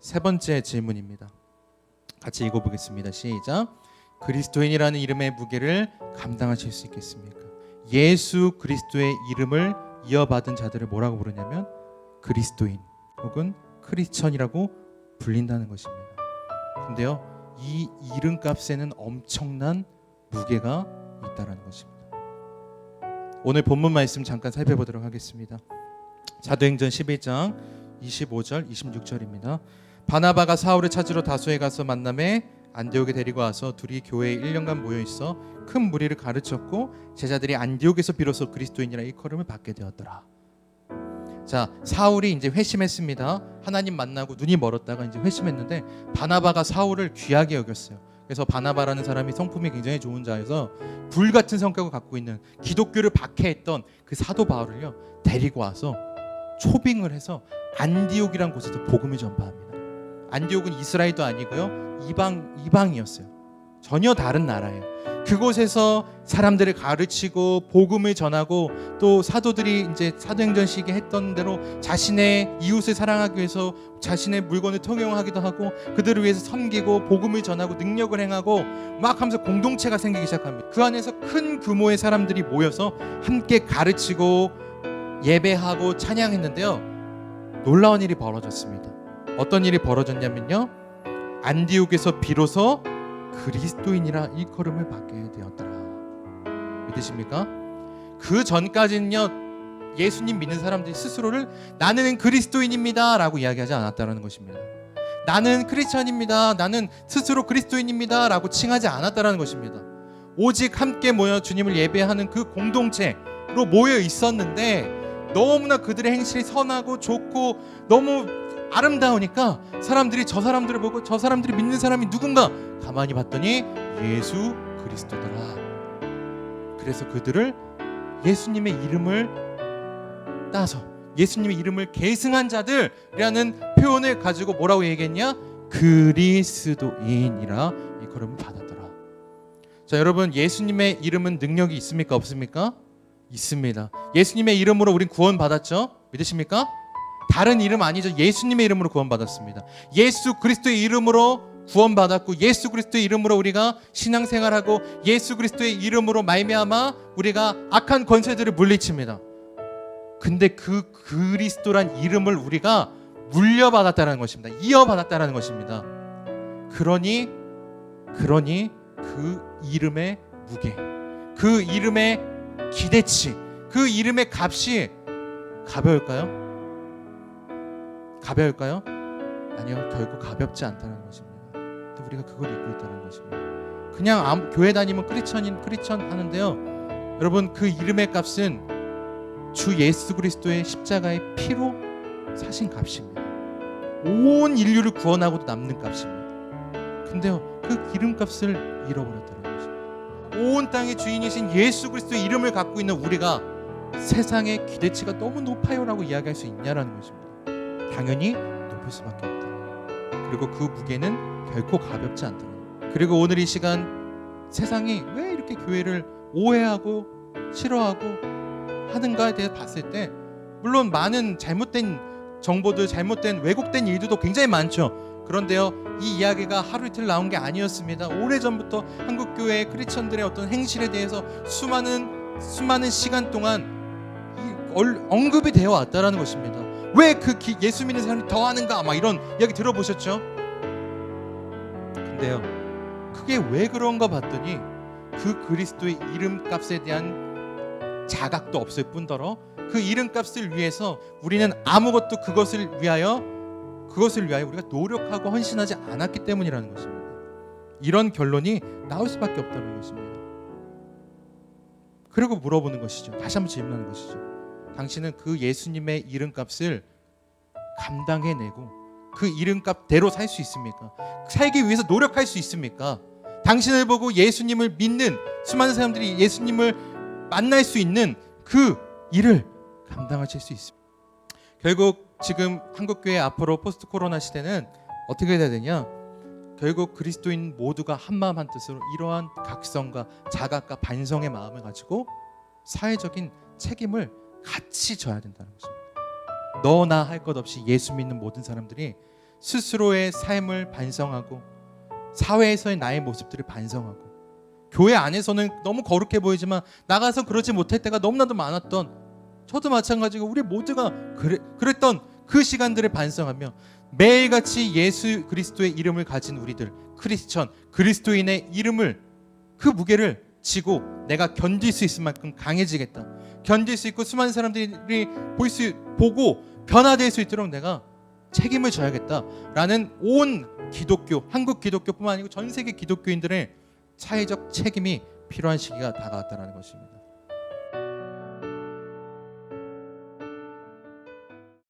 세 번째 질문입니다. 같이 읽어보겠습니다. 시작. 그리스도인이라는 이름의 무게를 감당하실 수 있겠습니까? 예수 그리스도의 이름을 이어받은 자들을 뭐라고 부르냐면 그리스도인 혹은 크리스천이라고 불린다는 것입니다. 근데요, 이 이름값에는 엄청난 무게가 있다는 것입니다. 오늘 본문 말씀 잠깐 살펴보도록 하겠습니다. 사도행전 11장 25절 26절입니다. 바나바가 사울을 찾으러 다소에 가서 만남에 안디옥에 데리고 와서 둘이 교회에 1년간 모여 있어 큰 무리를 가르쳤고 제자들이 안디옥에서 비로소 그리스도인이라 일컬음을 받게 되었더라. 자, 사울이 이제 회심했습니다. 하나님 만나고 눈이 멀었다가 이제 회심했는데 바나바가 사울을 귀하게 여겼어요. 그래서 바나바라는 사람이 성품이 굉장히 좋은 자여서 불 같은 성격을 갖고 있는 기독교를 박해했던 그 사도 바울을요 데리고 와서 초빙을 해서 안디옥이란 곳에서 복음을 전파합니다. 안디옥은 이스라엘도 아니고요 이방이었어요. 전혀 다른 나라예요. 그곳에서 사람들을 가르치고 복음을 전하고 또 사도들이 이제 사도행전 시기에 했던 대로 자신의 이웃을 사랑하기 위해서 자신의 물건을 통용하기도 하고 그들을 위해서 섬기고 복음을 전하고 능력을 행하고 막 하면서 공동체가 생기기 시작합니다. 그 안에서 큰 규모의 사람들이 모여서 함께 가르치고 예배하고 찬양했는데요, 놀라운 일이 벌어졌습니다. 어떤 일이 벌어졌냐면요, 안디옥에서 비로소 그리스도인이라 일컬음을 받게 되었더라. 믿으십니까? 그 전까지는요 예수님 믿는 사람들이 스스로를 나는 그리스도인입니다 라고 이야기하지 않았다는 것입니다. 나는 크리스천입니다, 나는 스스로 그리스도인입니다 라고 칭하지 않았다는 것입니다. 오직 함께 모여 주님을 예배하는 그 공동체로 모여 있었는데 너무나 그들의 행실이 선하고 좋고 너무 아름다우니까 사람들이 저 사람들을 보고 저 사람들이 믿는 사람이 누군가 가만히 봤더니 예수 그리스도더라. 그래서 그들을 예수님의 이름을 따서 예수님의 이름을 계승한 자들이라는 표현을 가지고 뭐라고 얘기했냐? 그리스도인이라 일컬음을 받았더라. 자, 여러분, 예수님의 이름은 능력이 있습니까? 없습니까? 있습니다. 예수님의 이름으로 우린 구원받았죠? 믿으십니까? 다른 이름 아니죠. 예수님의 이름으로 구원받았습니다. 예수 그리스도의 이름으로 구원받았고 예수 그리스도의 이름으로 우리가 신앙생활하고 예수 그리스도의 이름으로 말미암아 우리가 악한 권세들을 물리칩니다. 근데 그 그리스도란 이름을 우리가 물려받았다는 것입니다. 이어받았다는 것입니다. 그러니 그 이름의 무게, 그 이름의 기대치, 그 이름의 값이 가벼울까요? 가벼울까요? 아니요, 결국 가볍지 않다는 것입니다. 근데 우리가 그걸 잊고 있다는 것입니다. 그냥 교회 다니면 크리스천 하는데요, 여러분, 그 이름의 값은 주 예수 그리스도의 십자가의 피로 사신 값입니다. 온 인류를 구원하고도 남는 값입니다. 근데요, 그 이름값을 잃어버렸다는 것입니다. 온 땅의 주인이신 예수 그리스도의 이름을 갖고 있는 우리가 세상의 기대치가 너무 높아요라고 이야기할 수 있냐라는 것입니다. 당연히 높을 수밖에 없다. 그리고 그 무게는 결코 가볍지 않다. 그리고 오늘 이 시간 세상이 왜 이렇게 교회를 오해하고 싫어하고 하는가에 대해 봤을 때 물론 많은 잘못된 정보들, 잘못된 왜곡된 일들도 굉장히 많죠. 그런데요, 이 이야기가 하루 이틀 나온 게 아니었습니다. 오래전부터 한국교회의 크리스천들의 어떤 행실에 대해서 수많은 시간 동안 언급이 되어 왔다라는 것입니다. 왜 그 예수 믿는 사람이 더 하는가 막 이런 이야기 들어보셨죠? 근데요, 그게 왜 그런가 봤더니 그 그리스도의 이름값에 대한 자각도 없을 뿐더러 그 이름값을 위해서 우리는 아무것도 그것을 위하여 우리가 노력하고 헌신하지 않았기 때문이라는 것입니다. 이런 결론이 나올 수밖에 없다는 것입니다. 그리고 물어보는 것이죠. 다시 한번 질문하는 것이죠. 당신은 그 예수님의 이름값을 감당해내고 그 이름값대로 살 수 있습니까? 살기 위해서 노력할 수 있습니까? 당신을 보고 예수님을 믿는 수많은 사람들이 예수님을 만날 수 있는 그 일을 감당하실 수 있습니다. 결국 지금 한국교회 앞으로 포스트 코로나 시대는 어떻게 돼야 되냐? 결국 그리스도인 모두가 한마음 한뜻으로 이러한 각성과 자각과 반성의 마음을 가지고 사회적인 책임을 같이 져야 된다는 것입니다. 너나 할 것 없이 예수 믿는 모든 사람들이 스스로의 삶을 반성하고 사회에서의 나의 모습들을 반성하고 교회 안에서는 너무 거룩해 보이지만 나가서 그러지 못할 때가 너무나도 많았던, 저도 마찬가지고 우리 모두가 그랬던 그 시간들을 반성하며 매일같이 예수 그리스도의 이름을 가진 우리들, 크리스천, 그리스도인의 이름을, 그 무게를 지고 내가 견딜 수 있을 만큼 강해지겠다, 견딜 수 있고 수많은 사람들이 보고 변화될 수 있도록 내가 책임을 져야겠다라는 온 기독교, 한국 기독교뿐만 아니고 전 세계 기독교인들의 사회적 책임이 필요한 시기가 다가왔다는 것입니다.